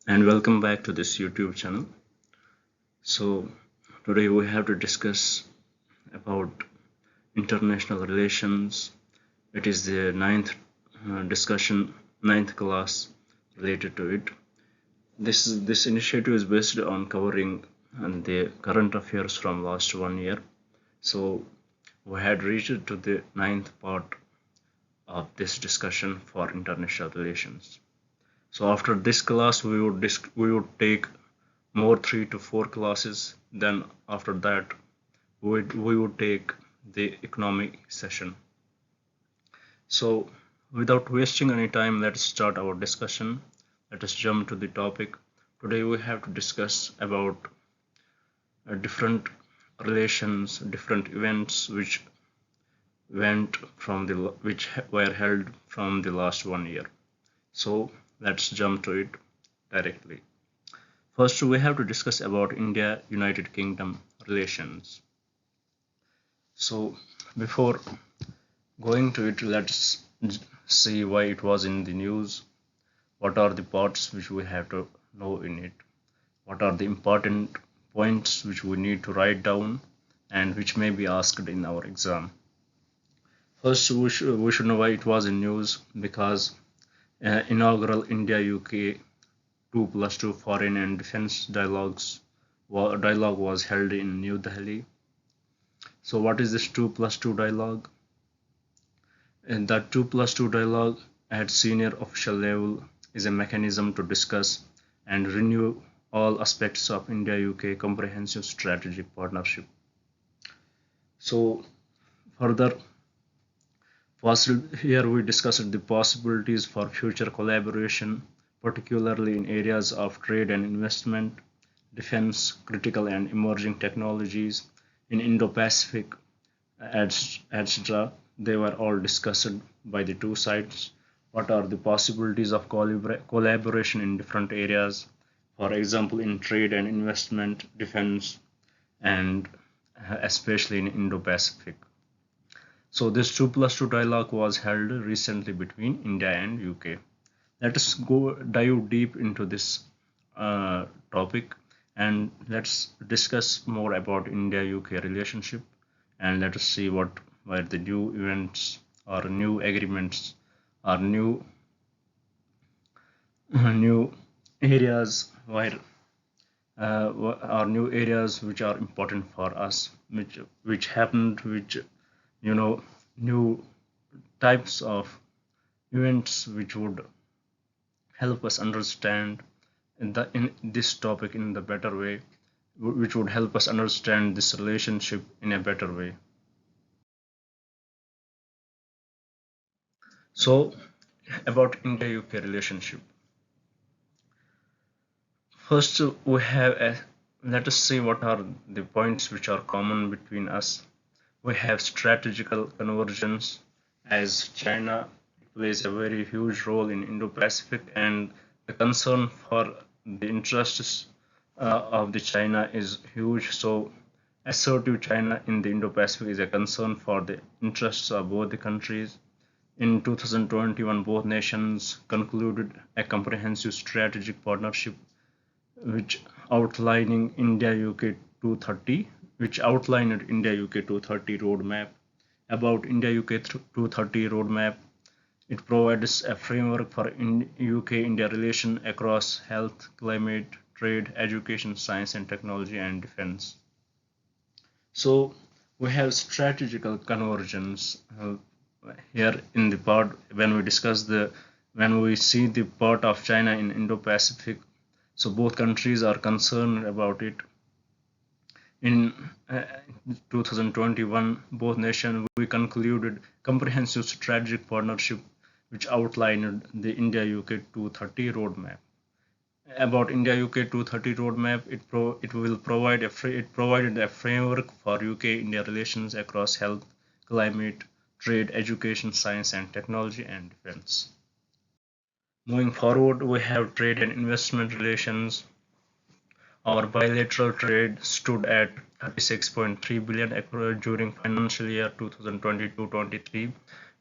and welcome back to this YouTube channel. So today we have to discuss about international relations. It is the ninth class related to it. This initiative is based on covering the current affairs from last 1 year. So we had reached to the ninth part of this discussion for international relations. So after this class, we would take more 3 to 4 classes. Then after that, we would take the economic session. So without wasting any time, let's start our discussion. Let us jump to the topic. Today we have to discuss about different relations, different events which were held from the last 1 year. So let's jump to it directly. First, we have to discuss about India-United Kingdom relations. So before going to it, let's see why it was in the news. What are the parts which we have to know in it? What are the important points which we need to write down and which may be asked in our exam? First, we should know why it was in news, because inaugural India-UK 2+2 foreign and defense dialogue was held in New Delhi. So what is this 2+2 dialogue? And that 2+2 dialogue at senior official level is a mechanism to discuss and renew all aspects of India-UK comprehensive strategic partnership. So further, here we discussed the possibilities for future collaboration, particularly in areas of trade and investment, defense, critical and emerging technologies, in Indo-Pacific, etc. They were all discussed by the two sides. What are the possibilities of collaboration in different areas, for example, in trade and investment, defense, and especially in Indo-Pacific. So this 2+2 dialogue was held recently between India and UK. Let us dive deep into this topic, and let's discuss more about India-UK relationship, and let us see what were the new events or new agreements or new new areas where or new areas which are important for us, which happened, which new types of events which would help us understand in this topic in the better way, which would help us understand this relationship in a better way. So about India-UK relationship. First, let us see what are the points which are common between us. We have strategical convergence, as China plays a very huge role in Indo-Pacific, and the concern for the interests of the China is huge. So assertive China in the Indo-Pacific is a concern for the interests of both the countries. In 2021, both nations concluded a comprehensive strategic partnership which outlining India-UK 230, which outlined India-UK 230 roadmap. About India-UK 230 roadmap, it provides a framework for UK-India relation across health, climate, trade, education, science and technology, and defense. So we have strategical convergence here in the part when we see the part of China in Indo-Pacific. So both countries are concerned about it. In 2021, both nations we concluded comprehensive strategic partnership which outlined the India-UK 230 roadmap. About India-UK 230 roadmap, it provided a framework for UK-India relations across health, climate, trade, education, science and technology, and defense. Moving forward, we have trade and investment relations. Our bilateral trade stood at 36.3 billion during financial year 2022-23,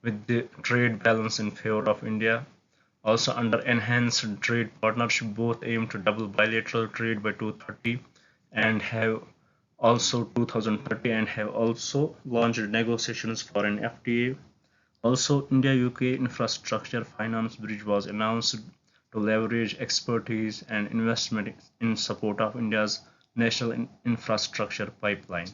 with the trade balance in favor of India. Also, under enhanced trade partnership, both aim to double bilateral trade by 2030 and have also 2030 and have also launched negotiations for an FTA. Also, India-UK infrastructure finance bridge was announced to leverage expertise and investment in support of India's national infrastructure pipeline.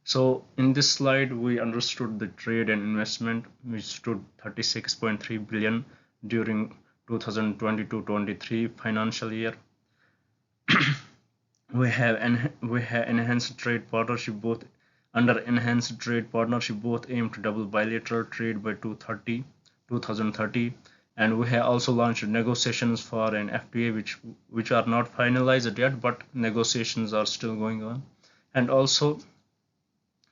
So in this slide, we understood the trade and investment, which stood 36.3 billion during 2022-23 financial year. We have enhanced trade partnership both under enhanced trade partnership both aim to double bilateral trade by 2030, and we have also launched negotiations for an FTA which are not finalized yet, but negotiations are still going on. And also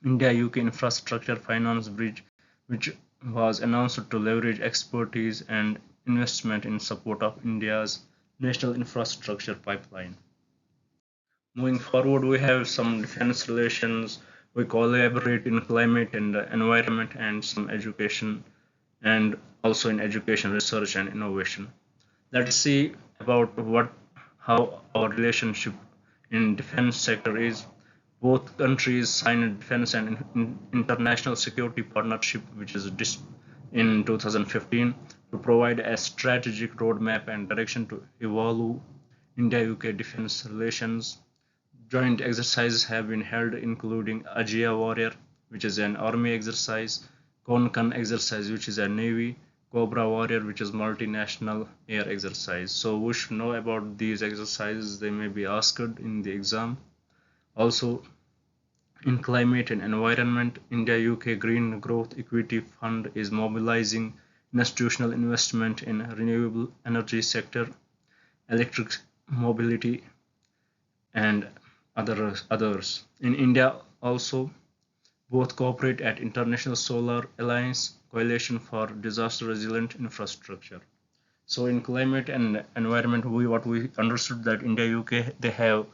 India-UK infrastructure finance bridge, which was announced to leverage expertise and investment in support of India's national infrastructure pipeline. Moving forward, we have some defense relations. We collaborate in climate and environment and some education, and also in education, research, and innovation. Let's see about how our relationship in defense sector is. Both countries signed a defense and international security partnership, which is in 2015, to provide a strategic roadmap and direction to evolve India-UK defense relations. Joint exercises have been held, including Ajia Warrior, which is an army exercise, Konkan exercise, which is a navy, Cobra Warrior, which is multinational air exercise. So we should know about these exercises. They may be asked in the exam. Also, in climate and environment, India-UK Green Growth Equity Fund is mobilizing institutional investment in renewable energy sector, electric mobility, and others. In India also, both cooperate at International Solar Alliance Coalition for Disaster Resilient Infrastructure. So in climate and environment, what we understood that India UK they have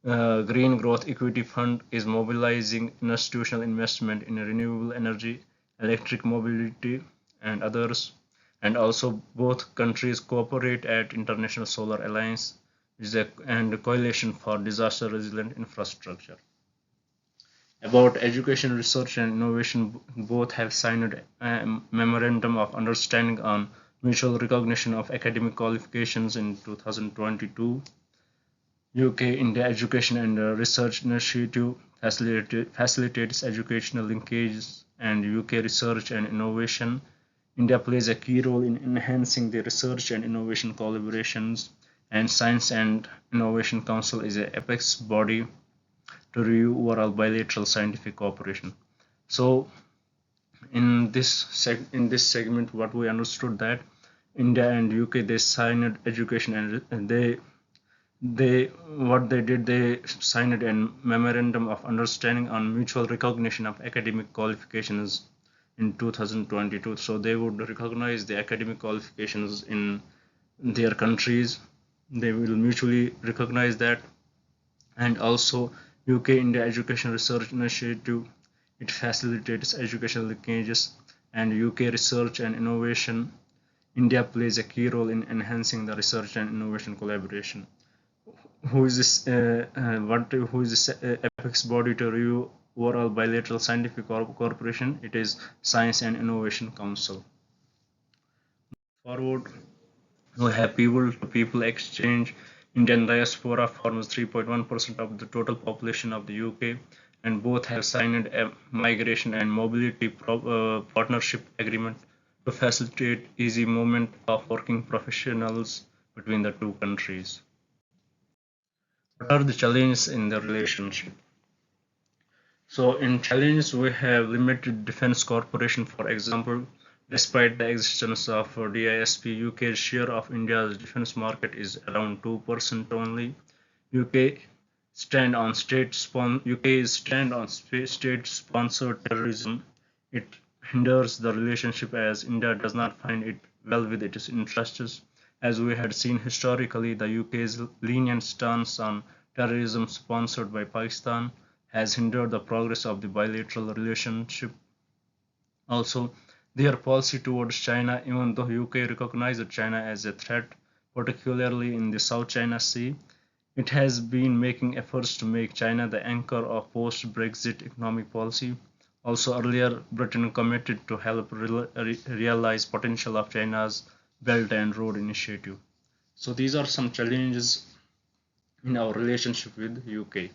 Green Growth Equity Fund is mobilizing institutional investment in renewable energy, electric mobility, and others. And also both countries cooperate at International Solar Alliance and Coalition for Disaster Resilient Infrastructure. About education, research, and innovation, both have signed a memorandum of understanding on mutual recognition of academic qualifications in 2022. UK-India Education and Research Initiative facilitates educational linkages and UK research and innovation. India plays a key role in enhancing the research and innovation collaborations, and Science and Innovation Council is an apex body to review overall bilateral scientific cooperation. So in this segment, what we understood that India and UK they signed education and they signed a memorandum of understanding on mutual recognition of academic qualifications in 2022. So they would recognize the academic qualifications in their countries. They will mutually recognize that. And also UK-India Education Research Initiative, it facilitates educational linkages and UK research and innovation. India plays a key role in enhancing the research and innovation collaboration. Who is this apex body to review overall bilateral scientific cooperation? It is Science and Innovation Council. Forward, we have people to people exchange. Indian diaspora forms 3.1% of the total population of the UK, and both have signed a migration and mobility partnership agreement to facilitate easy movement of working professionals between the two countries. What are the challenges in the relationship? So in challenges, we have limited defense cooperation. For example, despite the existence of DISP, UK's share of India's defense market is around 2% only. UK stand on state-sponsored terrorism. It hinders the relationship as India does not find it well with its interests. As we had seen historically, the UK's lenient stance on terrorism sponsored by Pakistan has hindered the progress of the bilateral relationship. Also, their policy towards China. Even though UK recognized China as a threat, particularly in the South China Sea, it has been making efforts to make China the anchor of post-Brexit economic policy. Also earlier, Britain committed to help realize potential of China's Belt and Road Initiative. So these are some challenges in our relationship with UK.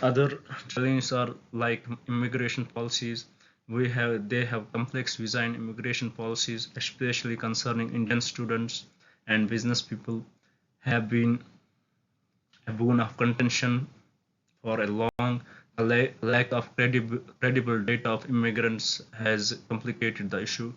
Other challenges are like immigration policies. They have complex visa and immigration policies, especially concerning Indian students and business people, have been a boon of contention for a long. A lack of credible data of immigrants has complicated the issue.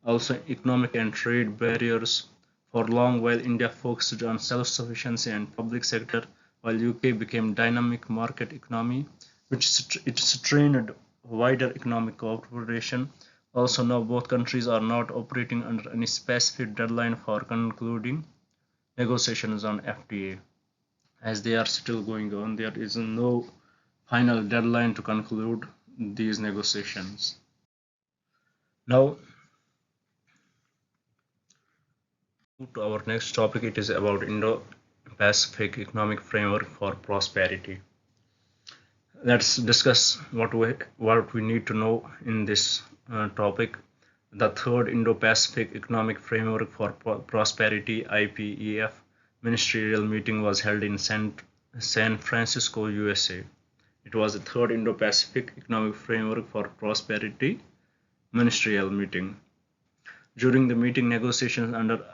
Also, economic and trade barriers. For long while India focused on self-sufficiency and public sector, while UK became dynamic market economy, it strained wider economic cooperation. Also, now both countries are not operating under any specific deadline for concluding negotiations on FTA. As they are still going on, there is no final deadline to conclude these negotiations. Now, to our next topic, it is about Indo-Pacific Economic Framework for Prosperity. Let's discuss what we need to know in this topic. The third Indo-Pacific Economic Framework for Prosperity (IPEF) ministerial meeting was held in San Francisco, USA. It was the third Indo-Pacific Economic Framework for Prosperity ministerial meeting. During the meeting, negotiations under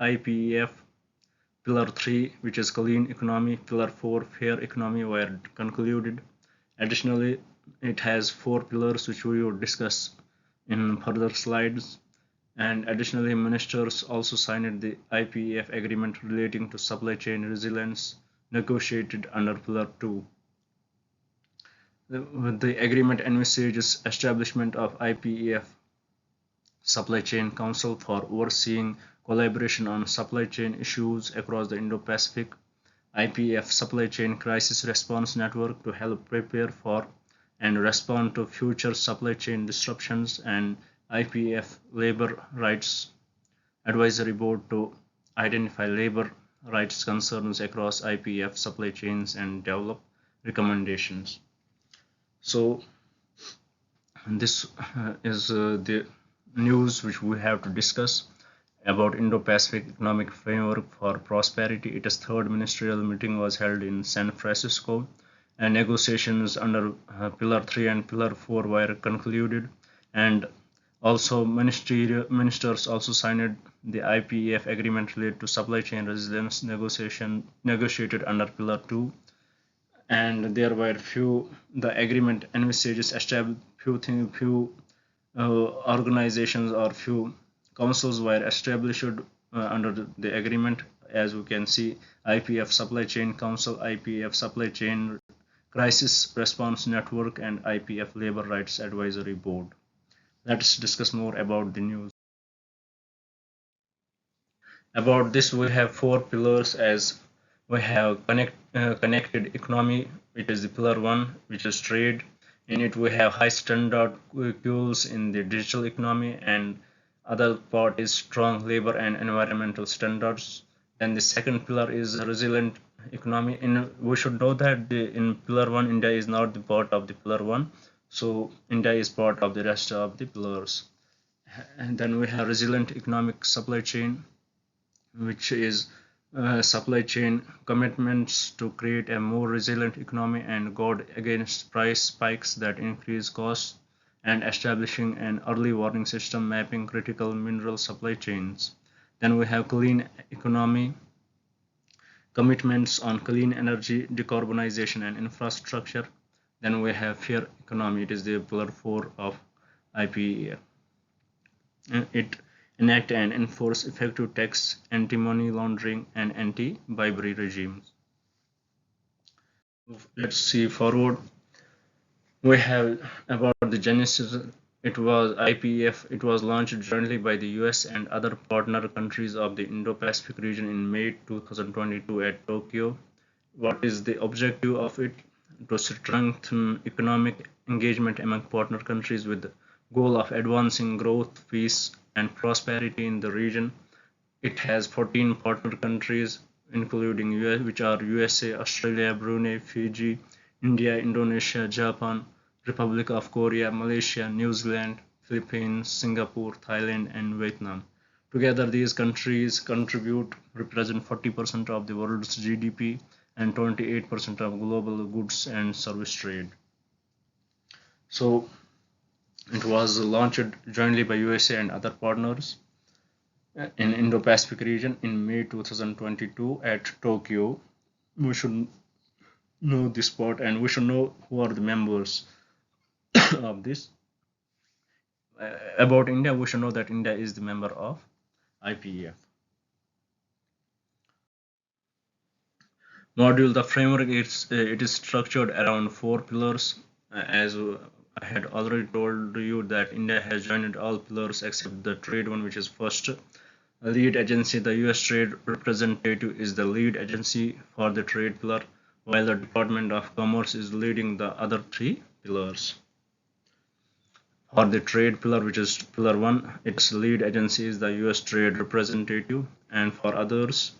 IPEF Pillar 3, which is Clean Economy, Pillar 4, Fair Economy, were concluded. Additionally, it has 4 pillars which we will discuss in further slides. And additionally, ministers also signed the IPEF agreement relating to supply chain resilience negotiated under Pillar 2. The agreement envisages establishment of IPEF Supply Chain Council for overseeing collaboration on supply chain issues across the Indo-Pacific, IPEF Supply Chain Crisis Response Network to help prepare for and respond to future supply chain disruptions, and IPEF Labor Rights Advisory Board to identify labor rights concerns across IPEF supply chains and develop recommendations. So this is the news which we have to discuss about Indo-Pacific Economic Framework for Prosperity. Its third ministerial meeting was held in San Francisco, and negotiations under Pillar 3 and Pillar 4 were concluded, and also ministers also signed the IPEF agreement related to supply chain resilience negotiated under Pillar 2, and there were the agreement envisages few organizations or few councils were established under the agreement. As we can see, IPEF Supply Chain Council, IPEF Supply Chain Crisis Response Network, and IPEF Labor Rights Advisory Board. Let's discuss more about the news. About this, we have 4 pillars. As we have connected economy, it is the pillar 1, which is trade. In it, we have high standard goals in the digital economy, and other part is strong labor and environmental standards. Then the second pillar is resilient economy. We should know that in pillar 1, India is not the part of the pillar 1, so India is part of the rest of the pillars. And then we have resilient economic supply chain, which is supply chain commitments to create a more resilient economy and guard against price spikes that increase costs, and establishing an early warning system mapping critical mineral supply chains. Then we have clean economy, commitments on clean energy, decarbonization, and infrastructure. Then we have fair economy, it is the pillar 4 of IPEF. It enact and enforce effective tax, anti-money laundering, and anti-bribery regimes. Let's see forward. We have about the genesis. It was IPEF. It was launched jointly by the US and other partner countries of the Indo-Pacific region in May 2022 at Tokyo. What is the objective of it? To strengthen economic engagement among partner countries with goal of advancing growth, peace, and prosperity in the region. It has 14 partner countries, including US, which are USA, Australia, Brunei, Fiji, India, Indonesia, Japan, Republic of Korea, Malaysia, New Zealand, Philippines, Singapore, Thailand, and Vietnam. Together, these countries represent 40% of the world's GDP and 28% of global goods and service trade. So, it was launched jointly by USA and other partners in Indo-Pacific region in May 2022 at Tokyo. We should know this part and we should know who are the members of this. About India, we should know that India is the member of IPEF. Module, the framework it is structured around four pillars. As I had already told you that India has joined all pillars except the trade one, which is first. Lead agency, the US Trade Representative is the lead agency for the trade pillar, while the Department of Commerce is leading the other three pillars. For the trade pillar, which is pillar 1, its lead agency is the US Trade Representative, and for others,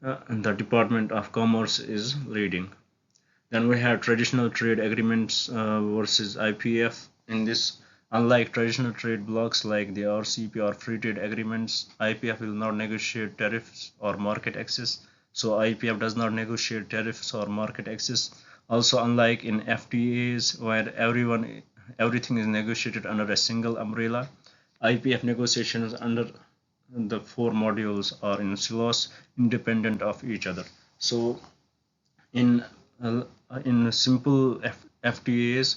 the Department of Commerce is leading. Then we have traditional trade agreements versus IPF. In this, unlike traditional trade blocs like the RCEP or free trade agreements, IPF will not negotiate tariffs or market access. So IPF does not negotiate tariffs or market access. Also, unlike in FTAs where everything is negotiated under a single umbrella, IPF negotiations under the four modules are in silos, independent of each other. So in simple FTAs,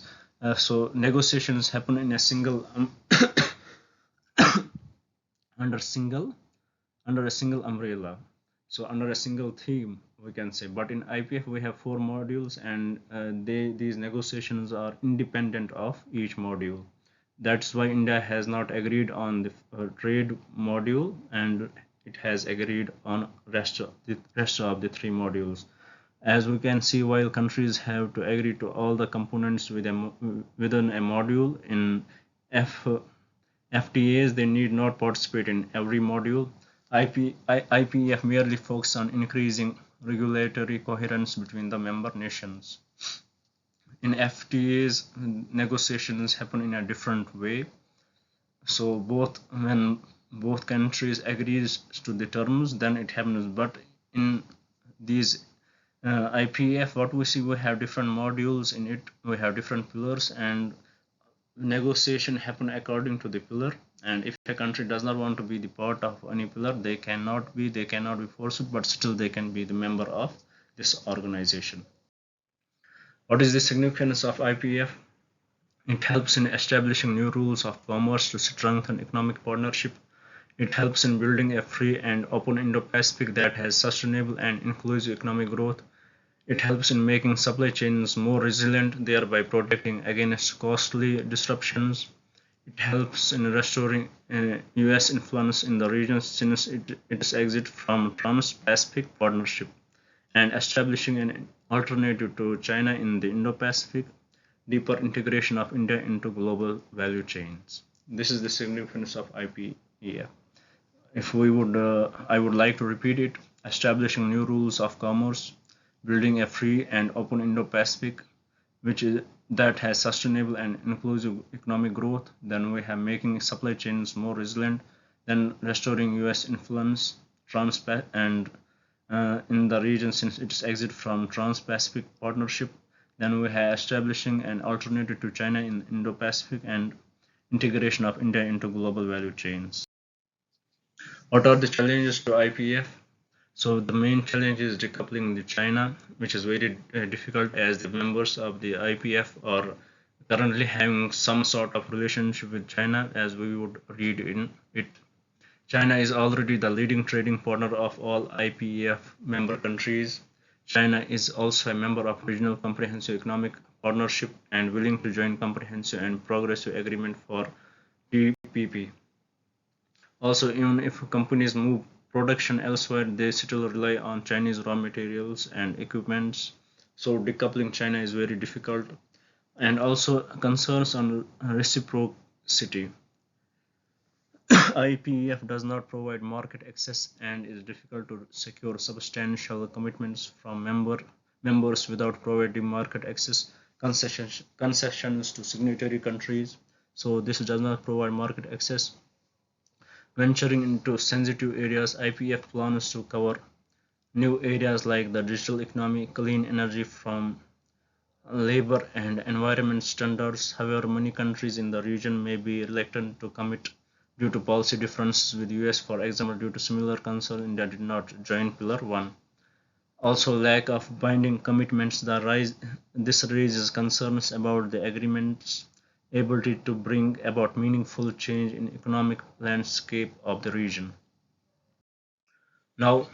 so negotiations happen in a single under a single umbrella, so under a single theme we can say. But in IPF we have four modules, and these negotiations are independent of each module. That's why India has not agreed on the trade module, and it has agreed on rest of the three modules. As we can see, while countries have to agree to all the components within a module, in FTAs they need not participate in every module. IPEF merely focuses on increasing regulatory coherence between the member nations. In FTAs, negotiations happen in a different way. So when both countries agrees to the terms, then it happens. But in these IPF, what we see, we have different modules in it, we have different pillars, and negotiation happen according to the pillar. And if a country does not want to be the part of any pillar, they cannot be forced, but still they can be the member of this organization. What is the significance of IPF? It helps in establishing new rules of commerce to strengthen economic partnership. It helps in building a free and open Indo-Pacific that has sustainable and inclusive economic growth. It helps in making supply chains more resilient, thereby protecting against costly disruptions. It helps in restoring US influence in the region since its exit from Trans-Pacific Partnership, and establishing an alternative to China in the Indo-Pacific, deeper integration of India into global value chains. This is the significance of IPEF. I would like to repeat it: establishing new rules of commerce, building a free and open Indo-Pacific, that has sustainable and inclusive economic growth. Then we have making supply chains more resilient. Then restoring US influence and in the region since its exit from Trans-Pacific Partnership. Then we have establishing an alternative to China in Indo-Pacific and integration of India into global value chains. What are the challenges to IPF? So the main challenge is decoupling the China, which is very difficult as the members of the IPF are currently having some sort of relationship with China, as we would read in it. China is already the leading trading partner of all IPEF member countries. China is also a member of Regional Comprehensive Economic Partnership and willing to join Comprehensive and Progressive Agreement for TPP. Also, even if companies move production elsewhere, they still rely on Chinese raw materials and equipments. So decoupling China is very difficult. And also concerns on city. IPEF does not provide market access and is difficult to secure substantial commitments from members without providing market access concessions to signatory countries. So this does not provide market access. Venturing into sensitive areas, IPEF plans to cover new areas like the digital economy, clean energy from labor and environment standards. However, many countries in the region may be reluctant to commit due to policy differences with US. For example, due to similar concerns, India did not join Pillar 1. Also, lack of binding commitments. This raises concerns about the agreement's ability to bring about meaningful change in economic landscape of the region. Now,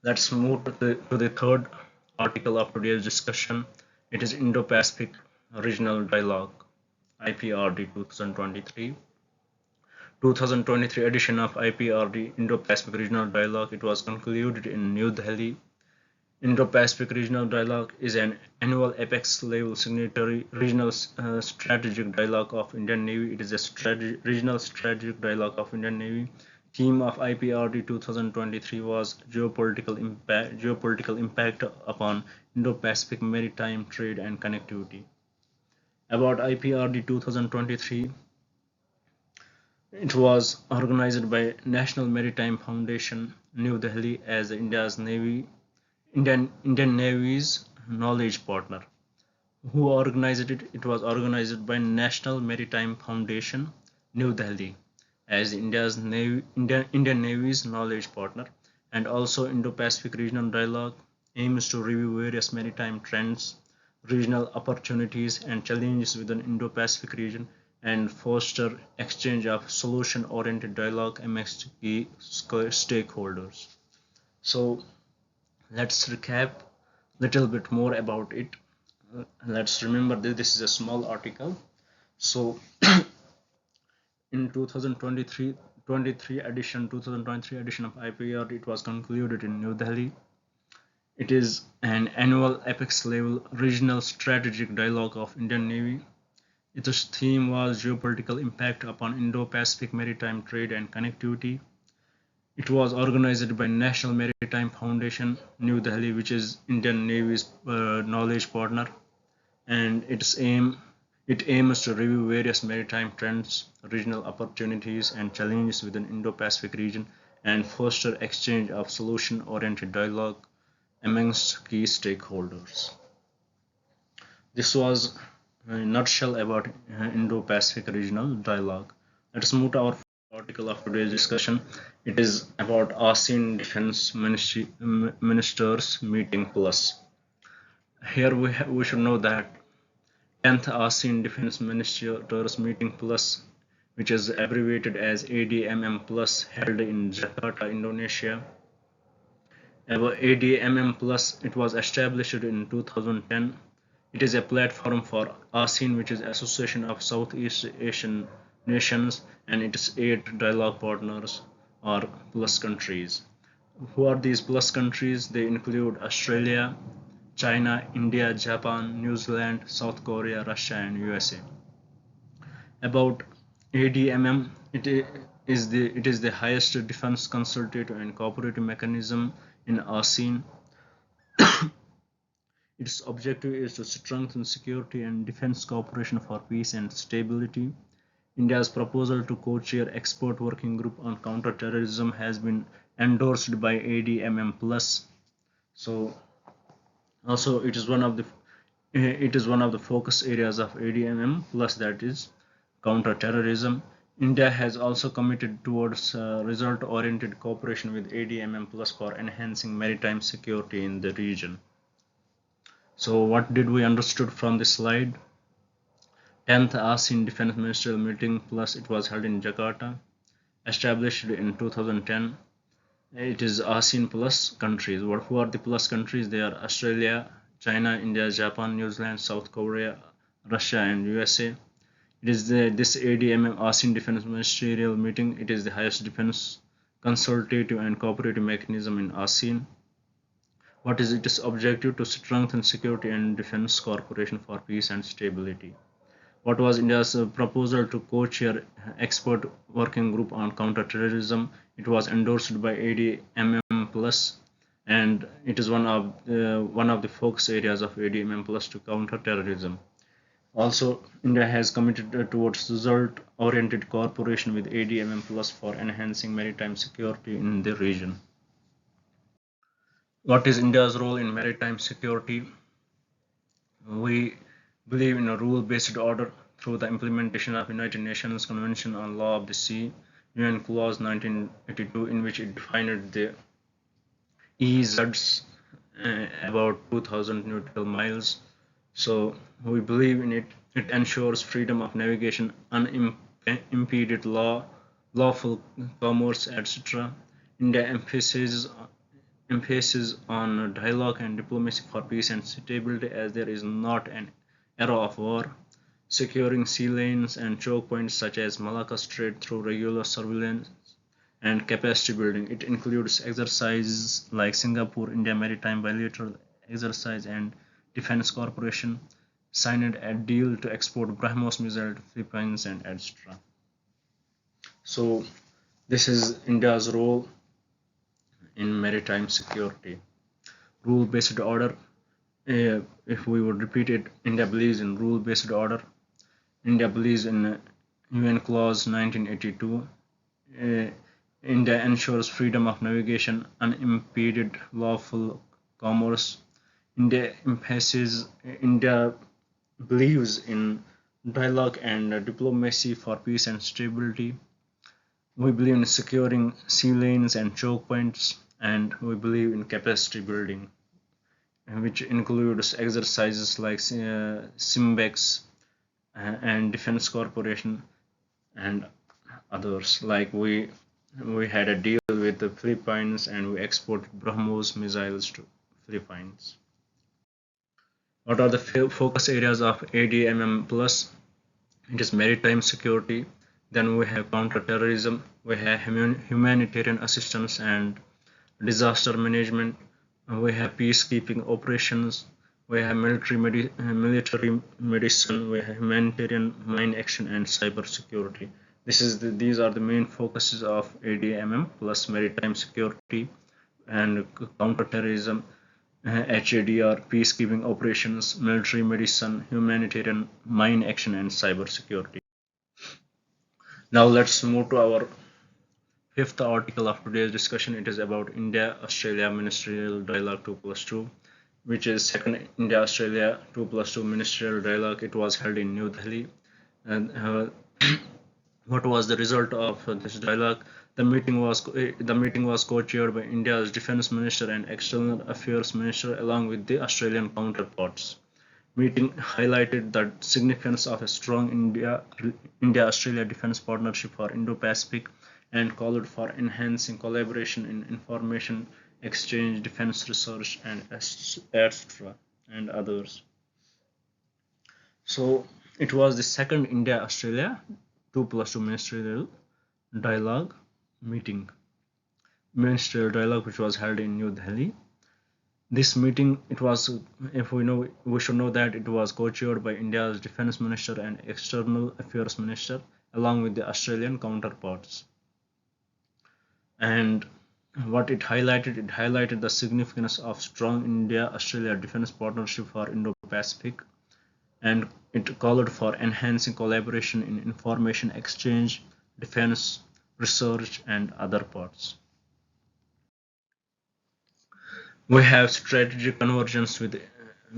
let's move to the third article of today's discussion. It is Indo-Pacific Regional Dialogue, IPRD 2023. 2023 edition of IPRD, Indo-Pacific Regional Dialogue. It was concluded in New Delhi. Indo-Pacific Regional Dialogue is an annual apex-level signatory regional strategic dialogue of Indian Navy. It is a regional strategic dialogue of Indian Navy. Theme of IPRD 2023 was geopolitical impact upon Indo-Pacific maritime trade and connectivity. About IPRD 2023, it was organized by National Maritime Foundation, New Delhi, as Indian Navy's knowledge partner. Who organized it? It was organized by National Maritime Foundation, New Delhi, as Indian Navy's knowledge partner. And also Indo-Pacific Regional Dialogue aims to review various maritime trends, regional opportunities and challenges within Indo-Pacific region and foster exchange of solution-oriented dialogue amongst key stakeholders. So let's recap a little bit more about it. Let's remember that this is a small article. So in 2023 edition of IPR, it was concluded in New Delhi. It is an annual apex level regional strategic dialogue of Indian Navy. Its theme was geopolitical impact upon Indo-Pacific maritime trade and connectivity. It was organized by National Maritime Foundation, New Delhi, which is Indian Navy's knowledge partner, and it aims to review various maritime trends, regional opportunities and challenges within Indo-Pacific region and foster exchange of solution-oriented dialogue amongst key stakeholders. This was a nutshell about Indo-Pacific Regional Dialogue. Let us move to our article of today's discussion. It is about ASEAN Defense Ministers Meeting Plus. Here we should know that 10th ASEAN Defense Ministers Meeting Plus, which is abbreviated as ADMM Plus, held in Jakarta, Indonesia. ADMM Plus, it was established in 2010. It is a platform for ASEAN, which is Association of Southeast Asian Nations, and its 8 dialogue partners or plus countries. Who are these plus countries? They include Australia, China, India, Japan, New Zealand, South Korea, Russia, and USA. About ADMM, it is the highest defense consultative and cooperative mechanism in ASEAN. Its objective is to strengthen security and defense cooperation for peace and stability. India's proposal to co-chair expert working group on counter-terrorism has been endorsed by ADMM Plus. So also it is one of the focus areas of ADMM Plus, that is counter-terrorism. India has also committed towards result-oriented cooperation with ADMM Plus for enhancing maritime security in the region. So what did we understood from this slide? 10th ASEAN Defense Ministerial Meeting Plus, it was held in Jakarta, established in 2010. It is ASEAN Plus countries. Who are the plus countries? They are Australia, China, India, Japan, New Zealand, South Korea, Russia, and USA. It is this ADMM ASEAN Defense Ministerial Meeting. It is the highest defense consultative and cooperative mechanism in ASEAN. What is its objective? To strengthen security and defense cooperation for peace and stability. What was India's proposal to co-chair expert working group on counter-terrorism? It was endorsed by ADMM Plus, and it is one of the focus areas of ADMM Plus to counter terrorism. Also, India has committed towards result-oriented cooperation with ADMM Plus for enhancing maritime security in the region. What is India's role in maritime security? We believe in a rule-based order through the implementation of United Nations Convention on Law of the Sea, UN Clause 1982, in which it defined the EEZs, about 2,000 nautical miles. So we believe in it. It ensures freedom of navigation, unimpeded lawful commerce, etc. India emphasis on dialogue and diplomacy for peace and stability, as there is not an era of war. Securing sea lanes and choke points such as Malacca Strait through regular surveillance and capacity building. It includes exercises like Singapore India Maritime Bilateral Exercise and Defense Corporation signed a deal to export BrahMos missile to Philippines and etc. So this is India's role in maritime security. Rule-based order. If we would repeat it, India believes in rule-based order. India believes in UN Clause 1982. India ensures freedom of navigation, unimpeded lawful commerce. India believes in dialogue and diplomacy for peace and stability. We believe in securing sea lanes and choke points, and we believe in capacity building, which includes exercises like SIMBEX and Defense Corporation and others. Like we had a deal with the Philippines and we exported BrahMos missiles to Philippines. What are the focus areas of ADMM Plus? It is maritime security. Then we have counter-terrorism. We have humanitarian assistance and disaster management. We have peacekeeping operations. We have military medicine. We have humanitarian mine action and cyber security. These are the main focuses of ADMM plus maritime security and counterterrorism, HADR, peacekeeping operations, military medicine, humanitarian mine action, and cyber security. Now let's move to our fifth article of today's discussion. It is about India-Australia Ministerial Dialogue 2+2, which is second India-Australia 2+2 Ministerial Dialogue. It was held in New Delhi. And what was the result of this dialogue? The meeting was co-chaired by India's Defence Minister and External Affairs Minister, along with the Australian counterparts. Meeting highlighted the significance of a strong India-Australia defence partnership for Indo-Pacific and called for enhancing collaboration in information exchange, defence research, and etc. and others. So it was the second India-Australia 2+2 ministerial dialogue which was held in New Delhi. This meeting, we should know that it was co-chaired by India's Defence Minister and External Affairs Minister, along with the Australian counterparts. And what it highlighted the significance of strong India-Australia defence partnership for Indo-Pacific, and it called for enhancing collaboration in information exchange, defense, research, and other parts. We have strategic convergence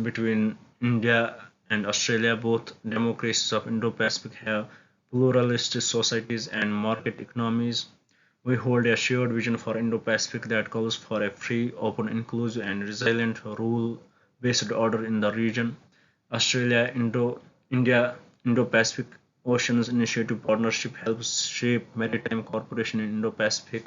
between India and Australia. Both democracies of Indo-Pacific have pluralistic societies and market economies. We hold a shared vision for Indo-Pacific that calls for a free, open, inclusive, and resilient rule-based order in the region. Australia India Indo-Pacific Oceans Initiative Partnership helps shape maritime cooperation in Indo-Pacific.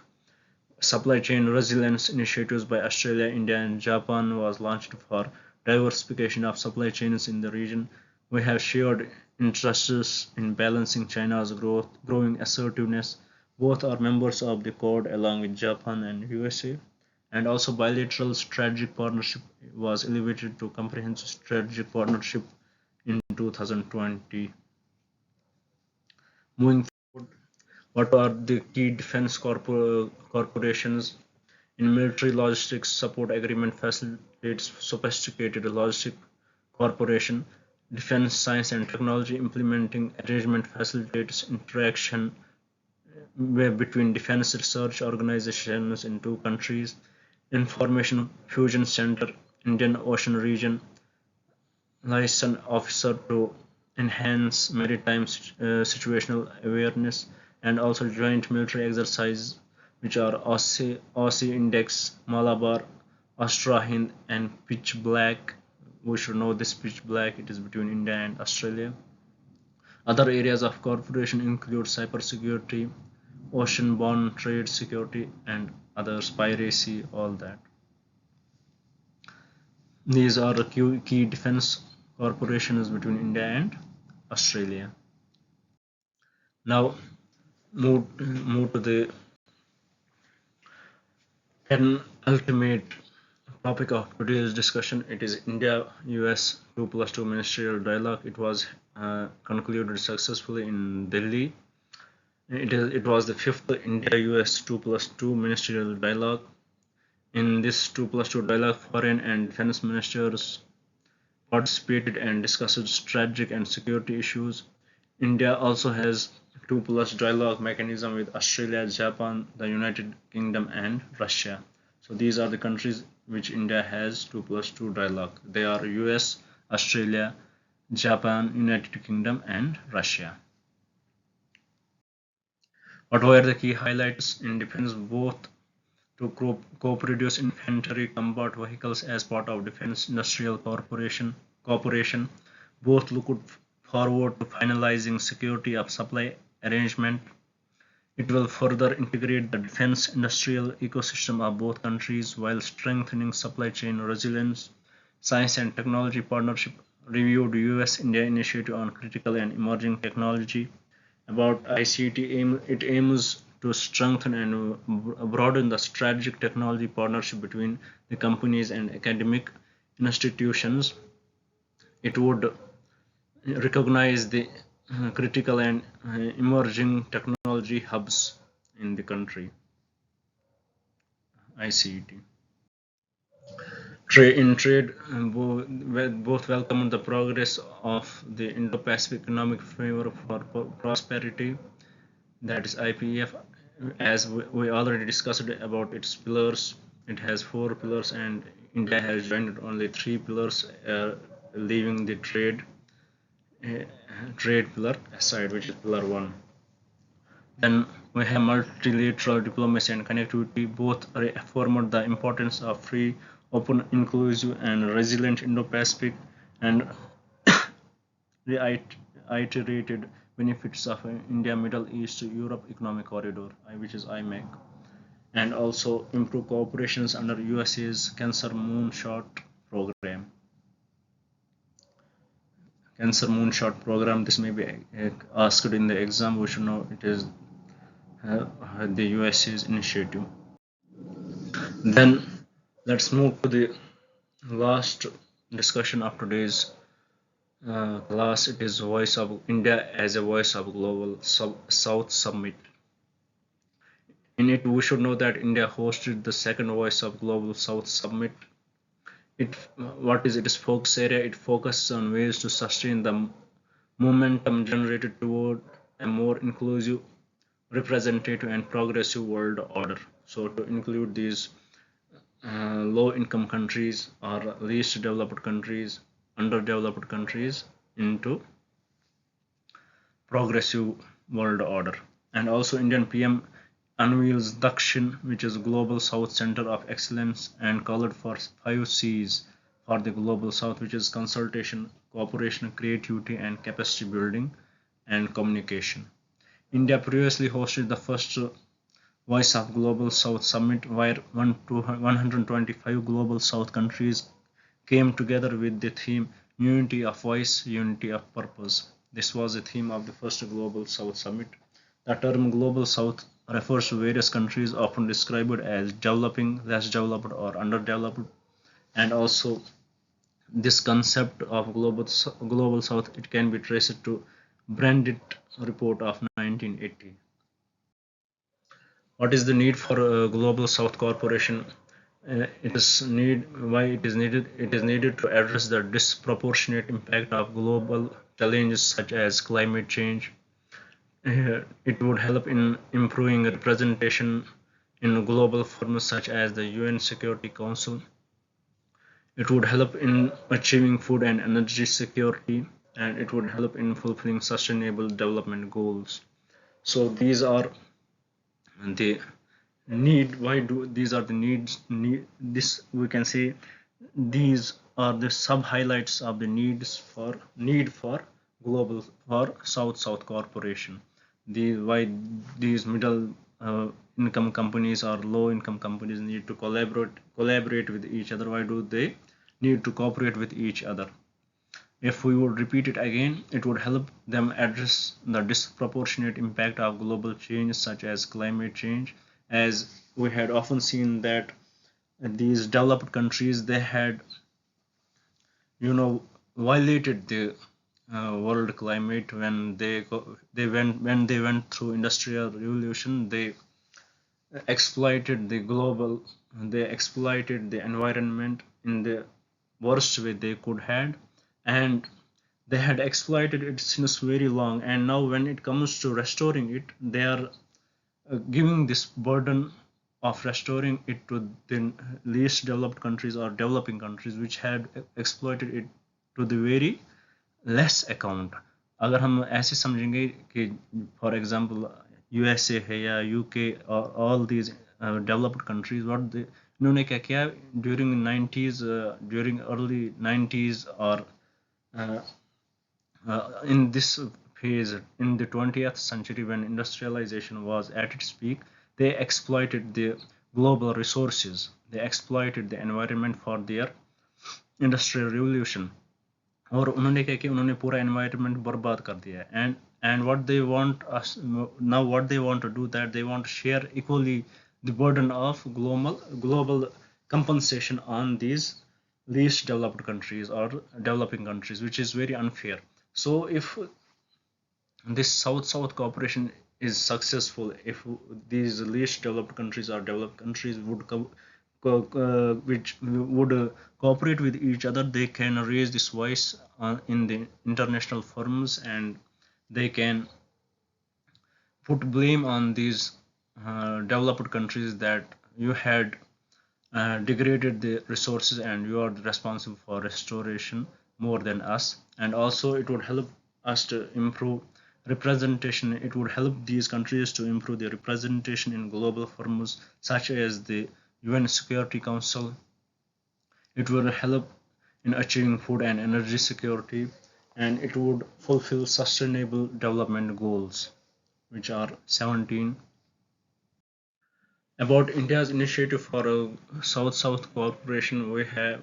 Supply chain resilience initiatives by Australia, India, and Japan was launched for diversification of supply chains in the region. We have shared interests in balancing China's growing assertiveness. Both are members of the Quad along with Japan and USA. And also bilateral strategic partnership was elevated to comprehensive strategic partnership in 2020. Moving forward, what are the key defense corporations? In military logistics, support agreement facilitates sophisticated logistic cooperation. Defense science and technology implementing arrangement facilitates interaction between defense research organizations in two countries. Information Fusion Center, Indian Ocean region, liaison officer to enhance maritime situational awareness, and also joint military exercises which are Aussie Index, Malabar, Astra Hind, and Pitch Black. We should know this Pitch Black, it is between India and Australia. Other areas of cooperation include cybersecurity, ocean-borne trade security, and others, piracy, all that. These are the key defense corporations between India and Australia. Now move to the penultimate topic of today's discussion. It is India-US 2+2 ministerial dialogue. It was concluded successfully in Delhi. It was the fifth India-US 2+2 ministerial dialogue. In this 2+2 dialogue, foreign and defense ministers participated and discussed strategic and security issues. India also has 2+ dialogue mechanism with Australia, Japan, the United Kingdom, and Russia. So these are the countries which India has 2+2 dialogue. They are US, Australia, Japan, United Kingdom, and Russia. What were the key highlights in defense? Both to co-produce infantry combat vehicles as part of defense industrial cooperation. Both looked forward to finalizing security of supply arrangement. It will further integrate the defense industrial ecosystem of both countries while strengthening supply chain resilience. Science and technology partnership reviewed US-India initiative on critical and emerging technology. About ICT, it aims to strengthen and broaden the strategic technology partnership between the companies and academic institutions. It would recognize the critical and emerging technology hubs in the country. ICT. In trade, both welcomed the progress of the Indo-Pacific Economic Framework for Prosperity, that is IPEF. As we already discussed about its pillars, it has 4 pillars, and India has joined only 3 pillars, leaving the trade pillar aside, which is pillar 1. Then we have multilateral diplomacy and connectivity. Both reaffirmed the importance of free, open, inclusive, and resilient Indo-Pacific, and reiterated benefits of India Middle East Europe Economic Corridor, which is IMEC, and also improve cooperations under USA's Cancer Moonshot program. Cancer Moonshot program, this may be asked in the exam. We should know it is the USA's initiative. Then let's move to the last discussion of today's class. It is Voice of India as a Voice of Global South Summit. In it, we should know that India hosted the second Voice of Global South Summit. What is its focus area? It focuses on ways to sustain the momentum generated toward a more inclusive, representative, and progressive world order. So to include these low income countries or least developed countries, underdeveloped countries into progressive world order. And also Indian PM unveils Dakshin, which is Global South Center of Excellence, and called for 5 C's for the Global South, which is consultation, cooperation, creativity, and capacity building and communication. India previously hosted the first Voice of Global South Summit, where 125 Global South countries came together with the theme Unity of Voice, Unity of Purpose. This was the theme of the first Global South Summit. The term Global South refers to various countries often described as developing, less developed, or underdeveloped. And also this concept of global South, it can be traced to Brandit report of 1980. What is the need for a global South corporation? It is need why it is needed. It is needed to address the disproportionate impact of global challenges such as climate change. It would help in improving representation in global forums such as the UN Security Council. It would help in achieving food and energy security, and it would help in fulfilling sustainable development goals. So these are the need. Why do these are the needs? This we can say these are the sub highlights of the need for global for South corporation. Why these middle income companies or low income companies need to collaborate with each other. Why do they need to cooperate with each other? If we would repeat it again, it would help them address the disproportionate impact of global change such as climate change, as we had often seen that these developed countries, they had, you know, violated the world climate when they went through industrial revolution. They exploited the environment in the worst way they could had, and they had exploited it since very long, and now when it comes to restoring it, they are giving this burden of restoring it to the least developed countries or developing countries which had exploited it to the very less account. अगर हम ऐसे समझेंगे कि for example USA है या UK और all these developed countries what इन्होंने क्या किया during 90s, during early 90s और in this phase in the 20th century when industrialization was at its peak, they exploited the global resources, they exploited the environment for their industrial revolution. और उन्होंने क्या किया, उन्होंने पूरा environment बर्बाद कर दिया. And what they want us now, what they want to do that they want to share equally the burden of global compensation on these least developed countries or developing countries, which is very unfair. So if this south cooperation is successful, if these least developed countries or developed countries would which would cooperate with each other, they can raise this voice in the international forums, and they can put blame on these developed countries that you had degraded the resources and you are responsible for restoration more than us. And also it would help us to improve representation. It would help these countries to improve their representation in global forums such as the UN Security Council. It would help in achieving food and energy security, and it would fulfill sustainable development goals, which are 17. About India's initiative for a South-South cooperation, we have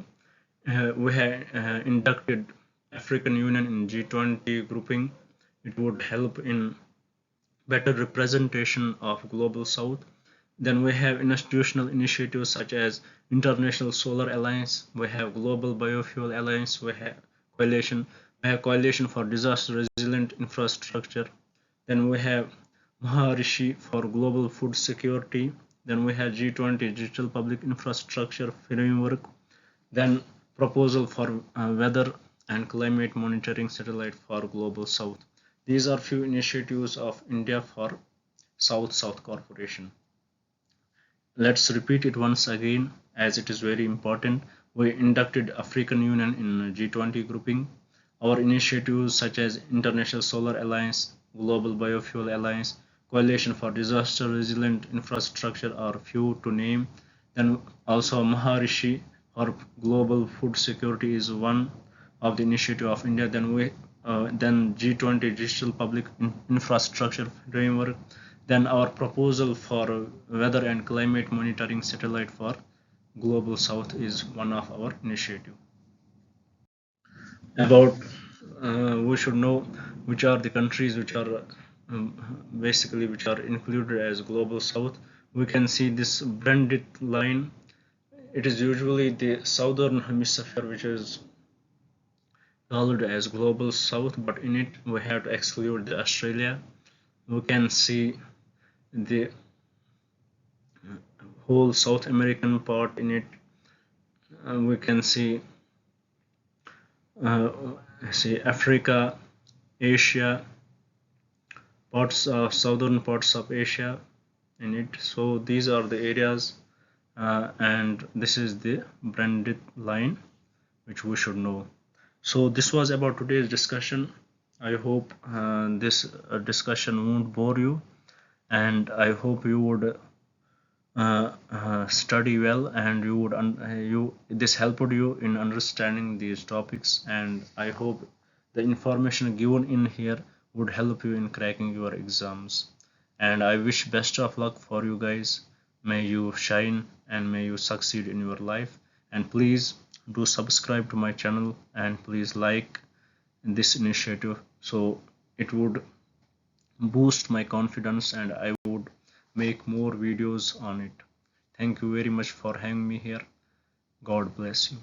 inducted African Union in G20 grouping. It would help in better representation of global South. Then we have institutional initiatives such as International Solar Alliance, we have Global Biofuel Alliance, we have Coalition for Disaster Resilient Infrastructure. Then we have Maharishi for Global Food Security. Then we have G20 Digital Public Infrastructure Framework. Then proposal for weather and climate monitoring satellite for Global South. These are few initiatives of India for South-South cooperation. Let's repeat it once again as it is very important. We inducted African Union in G20 grouping. Our initiatives such as International Solar Alliance, Global Biofuel Alliance, Coalition for Disaster Resilient Infrastructure are few to name. Then also Maharishi or Global Food Security is one of the initiative of India. Then G20 Digital Public Infrastructure Framework. Then our proposal for weather and climate monitoring satellite for Global South is one of our initiative. About we should know which are the countries which are basically which are included as Global South. We can see this branded line. It is usually the southern hemisphere which is called as Global South, but in it we have to exclude the Australia. We can see the whole South American part in it. We can uh, see Africa, Asia, parts of southern parts of Asia in it. So these are the areas, and this is the branded line which we should know. So this was about today's discussion. I hope this discussion won't bore you, and I hope you would study well, and you would you this helped you in understanding these topics, and I hope the information given in here would help you in cracking your exams. And I wish best of luck for you guys. May you shine and may you succeed in your life. And please do subscribe to my channel, and please like this initiative, so it would boost my confidence and I would make more videos on it. Thank you very much for having me here. God bless you.